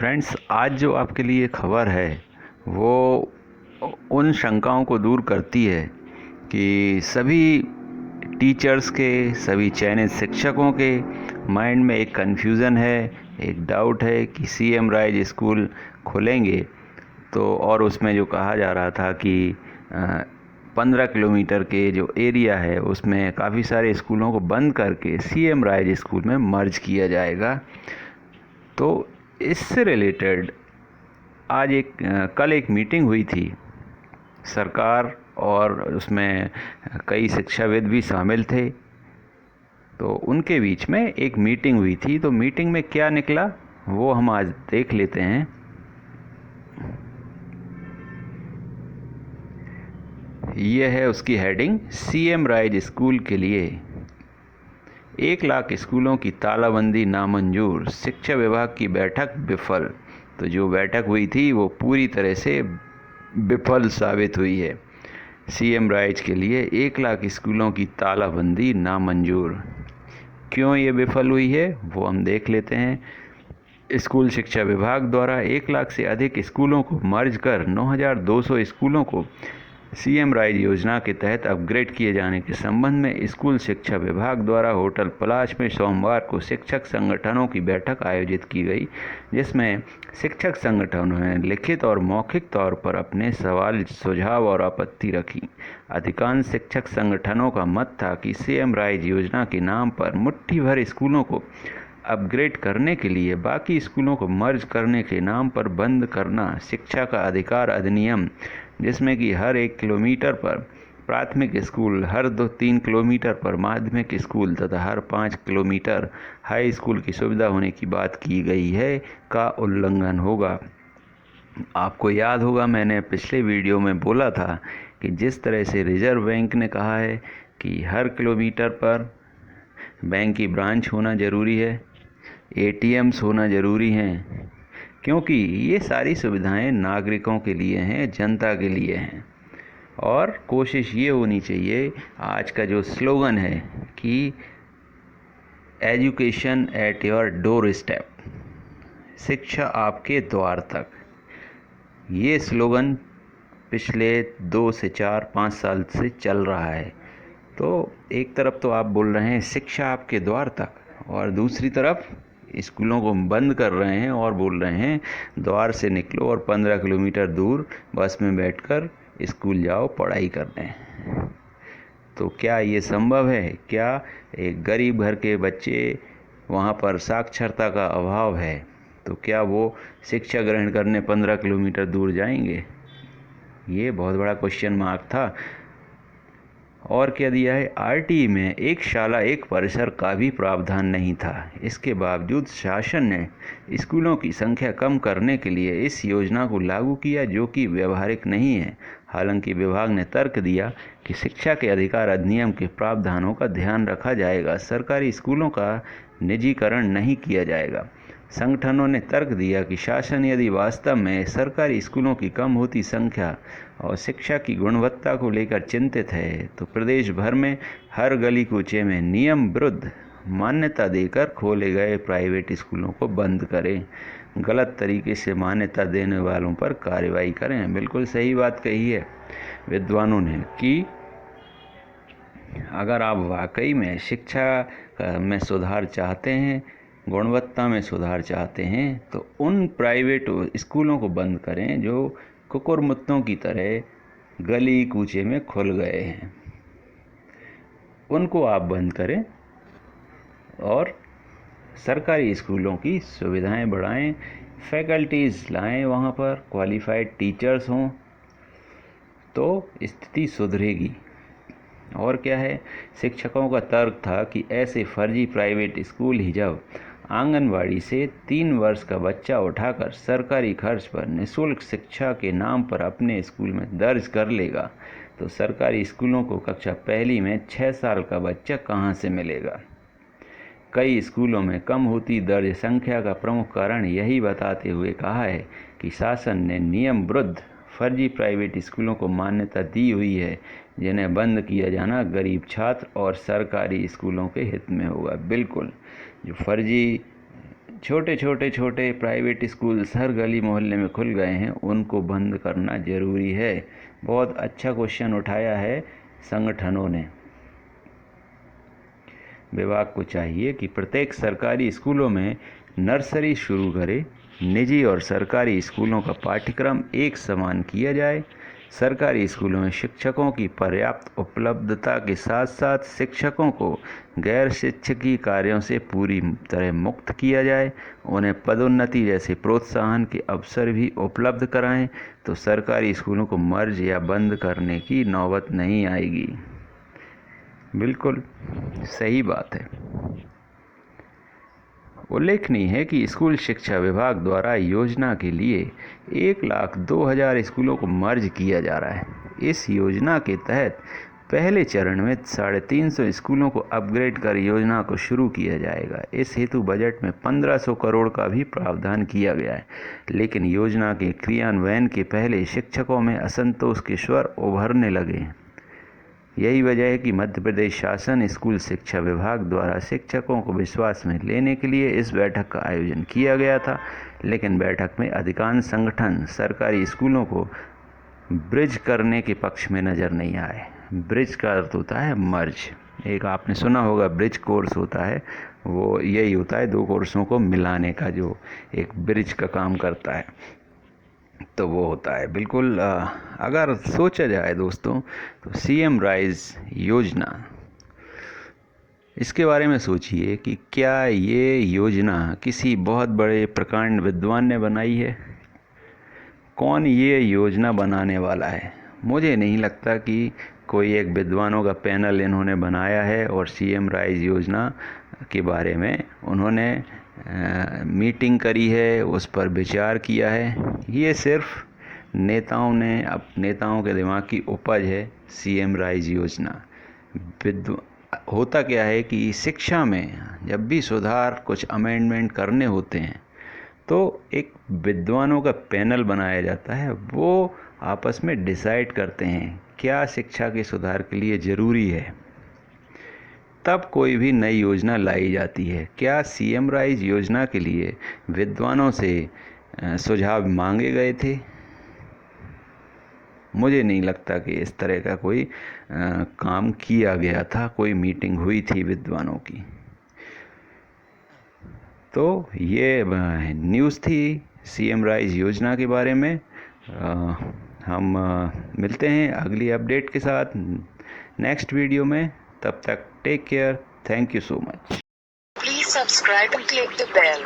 Friends, आज जो आपके लिए खबर है वो उन शंकाओं को दूर करती है कि सभी टीचर्स के, सभी चयनित शिक्षकों के माइंड में एक कन्फ्यूज़न है, एक डाउट है कि सीएम राइज स्कूल खुलेंगे तो, और उसमें जो कहा जा रहा था कि 15 किलोमीटर के जो एरिया है उसमें काफ़ी सारे स्कूलों को बंद करके सीएम राइज स्कूल में मर्ज किया जाएगा। तो इससे रिलेटेड आज कल एक मीटिंग हुई थी सरकार, और उसमें कई शिक्षाविद भी शामिल थे। तो उनके बीच में एक मीटिंग हुई थी, तो मीटिंग में क्या निकला वो हम आज देख लेते हैं। ये है उसकी हेडिंग, सीएम राइज स्कूल के लिए 1 लाख स्कूलों की तालाबंदी नामंजूर, शिक्षा विभाग की बैठक विफल। तो जो बैठक हुई थी वो पूरी तरह से विफल साबित हुई है। सीएम राइज के लिए 1 लाख स्कूलों की तालाबंदी नामंजूर। क्यों ये विफल हुई है वो हम देख लेते हैं। स्कूल शिक्षा विभाग द्वारा 1 लाख से अधिक स्कूलों को मर्ज कर 9,200 स्कूलों को सीएम राइज योजना के तहत अपग्रेड किए जाने के संबंध में स्कूल शिक्षा विभाग द्वारा होटल पलाश में सोमवार को शिक्षक संगठनों की बैठक आयोजित की गई, जिसमें शिक्षक संगठनों ने लिखित और मौखिक तौर पर अपने सवाल, सुझाव और आपत्ति रखी। अधिकांश शिक्षक संगठनों का मत था कि सीएम राइज योजना के नाम पर मुट्ठी भर स्कूलों को अपग्रेड करने के लिए बाकी स्कूलों को मर्ज करने के नाम पर बंद करना शिक्षा का अधिकार अधिनियम, जिसमें कि हर 1 किलोमीटर पर प्राथमिक स्कूल, हर 2-3 किलोमीटर पर माध्यमिक स्कूल तथा हर 5 किलोमीटर हाई स्कूल की सुविधा होने की बात की गई है, का उल्लंघन होगा। आपको याद होगा, मैंने पिछले वीडियो में बोला था कि जिस तरह से रिजर्व बैंक ने कहा है कि हर किलोमीटर पर बैंक की ब्रांच होना ज़रूरी है, एटीएम्स होना ज़रूरी हैं, क्योंकि ये सारी सुविधाएं नागरिकों के लिए हैं, जनता के लिए हैं। और कोशिश ये होनी चाहिए, आज का जो स्लोगन है कि education at your door step, शिक्षा आपके द्वार तक, ये स्लोगन पिछले 2 से 4-5 साल से चल रहा है। तो एक तरफ तो आप बोल रहे हैं शिक्षा आपके द्वार तक, और दूसरी तरफ स्कूलों को बंद कर रहे हैं और बोल रहे हैं द्वार से निकलो और 15 किलोमीटर दूर बस में बैठकर स्कूल जाओ पढ़ाई करने। तो क्या ये संभव है? क्या एक गरीब घर के बच्चे, वहाँ पर साक्षरता का अभाव है, तो क्या वो शिक्षा ग्रहण करने 15 किलोमीटर दूर जाएंगे? ये बहुत बड़ा क्वेश्चन मार्क था। और क्या दिया है, आरटीई में एक शाला एक परिसर का भी प्रावधान नहीं था। इसके बावजूद शासन ने स्कूलों की संख्या कम करने के लिए इस योजना को लागू किया, जो कि व्यवहारिक नहीं है। हालांकि विभाग ने तर्क दिया कि शिक्षा के अधिकार अधिनियम के प्रावधानों का ध्यान रखा जाएगा, सरकारी स्कूलों का निजीकरण नहीं किया जाएगा। संगठनों ने तर्क दिया कि शासन यदि वास्तव में सरकारी स्कूलों की कम होती संख्या और शिक्षा की गुणवत्ता को लेकर चिंतित है, तो प्रदेश भर में हर गली कूचे में नियम विरुद्ध मान्यता देकर खोले गए प्राइवेट स्कूलों को बंद करें, गलत तरीके से मान्यता देने वालों पर कार्रवाई करें। बिल्कुल सही बात कही है विद्वानों ने कि अगर आप वाकई में शिक्षा में सुधार चाहते हैं, गुणवत्ता में सुधार चाहते हैं, तो उन प्राइवेट स्कूलों को बंद करें जो कुकुरमुत्तों की तरह गली कूचे में खुल गए हैं। उनको आप बंद करें और सरकारी स्कूलों की सुविधाएं बढ़ाएं, फैकल्टीज़ लाएं, वहाँ पर क्वालिफाइड टीचर्स हों, तो स्थिति सुधरेगी। और क्या है, शिक्षकों का तर्क था कि ऐसे फर्जी प्राइवेट स्कूल ही जब आंगनवाड़ी से 3 वर्ष का बच्चा उठाकर सरकारी खर्च पर निःशुल्क शिक्षा के नाम पर अपने स्कूल में दर्ज कर लेगा, तो सरकारी स्कूलों को कक्षा पहली में 6 साल का बच्चा कहां से मिलेगा। कई स्कूलों में कम होती दर्ज संख्या का प्रमुख कारण यही बताते हुए कहा है कि शासन ने नियम विरुद्ध फर्जी प्राइवेट स्कूलों को मान्यता दी हुई है, जिन्हें बंद किया जाना गरीब छात्र और सरकारी स्कूलों के हित में होगा। बिल्कुल, जो फर्जी छोटे प्राइवेट स्कूल्स हर गली मोहल्ले में खुल गए हैं, उनको बंद करना ज़रूरी है। बहुत अच्छा क्वेश्चन उठाया है संगठनों ने। विभाग को चाहिए कि प्रत्येक सरकारी स्कूलों में नर्सरी शुरू करे। निजी और सरकारी स्कूलों का पाठ्यक्रम एक समान किया जाए। सरकारी स्कूलों में शिक्षकों की पर्याप्त उपलब्धता के साथ साथ शिक्षकों को गैर शिक्षकीय कार्यों से पूरी तरह मुक्त किया जाए। उन्हें पदोन्नति जैसे प्रोत्साहन के अवसर भी उपलब्ध कराएं, तो सरकारी स्कूलों को मर्ज या बंद करने की नौबत नहीं आएगी। बिल्कुल सही बात है। उल्लेखनीय है कि स्कूल शिक्षा विभाग द्वारा योजना के लिए 1,02,000 स्कूलों को मर्ज किया जा रहा है। इस योजना के तहत पहले चरण में 350 स्कूलों को अपग्रेड कर योजना को शुरू किया जाएगा। इस हेतु बजट में 1,500 करोड़ का भी प्रावधान किया गया है, लेकिन योजना के क्रियान्वयन के पहले शिक्षकों में असंतोष के स्वर उभरने लगे हैं। यही वजह है कि मध्य प्रदेश शासन स्कूल शिक्षा विभाग द्वारा शिक्षकों को विश्वास में लेने के लिए इस बैठक का आयोजन किया गया था, लेकिन बैठक में अधिकांश संगठन सरकारी स्कूलों को ब्रिज करने के पक्ष में नज़र नहीं आए। ब्रिज का अर्थ होता है मर्ज। एक आपने सुना होगा ब्रिज कोर्स होता है, वो यही होता है, 2 कोर्सों को मिलाने का जो एक ब्रिज का काम करता है, तो वो होता है। बिल्कुल अगर सोचा जाए दोस्तों, तो सीएम राइज योजना, इसके बारे में सोचिए कि क्या ये योजना किसी बहुत बड़े प्रकांड विद्वान ने बनाई है? कौन ये योजना बनाने वाला है? मुझे नहीं लगता कि कोई एक विद्वानों का पैनल इन्होंने बनाया है और सीएम राइज योजना के बारे में उन्होंने मीटिंग करी है, उस पर विचार किया है। ये सिर्फ नेताओं के दिमाग की उपज है सीएम राइज योजना। होता क्या है कि शिक्षा में जब भी सुधार, कुछ अमेंडमेंट करने होते हैं, तो एक विद्वानों का पैनल बनाया जाता है। वो आपस में डिसाइड करते हैं क्या शिक्षा के सुधार के लिए ज़रूरी है, तब कोई भी नई योजना लाई जाती है। क्या सीएम राइज योजना के लिए विद्वानों से सुझाव मांगे गए थे? मुझे नहीं लगता कि इस तरह का कोई काम किया गया था, कोई मीटिंग हुई थी विद्वानों की। तो ये न्यूज़ थी सीएम राइज योजना के बारे में। हम मिलते हैं अगली अपडेट के साथ नेक्स्ट वीडियो में। तब तक take care, thank you so much. Please subscribe and click the bell.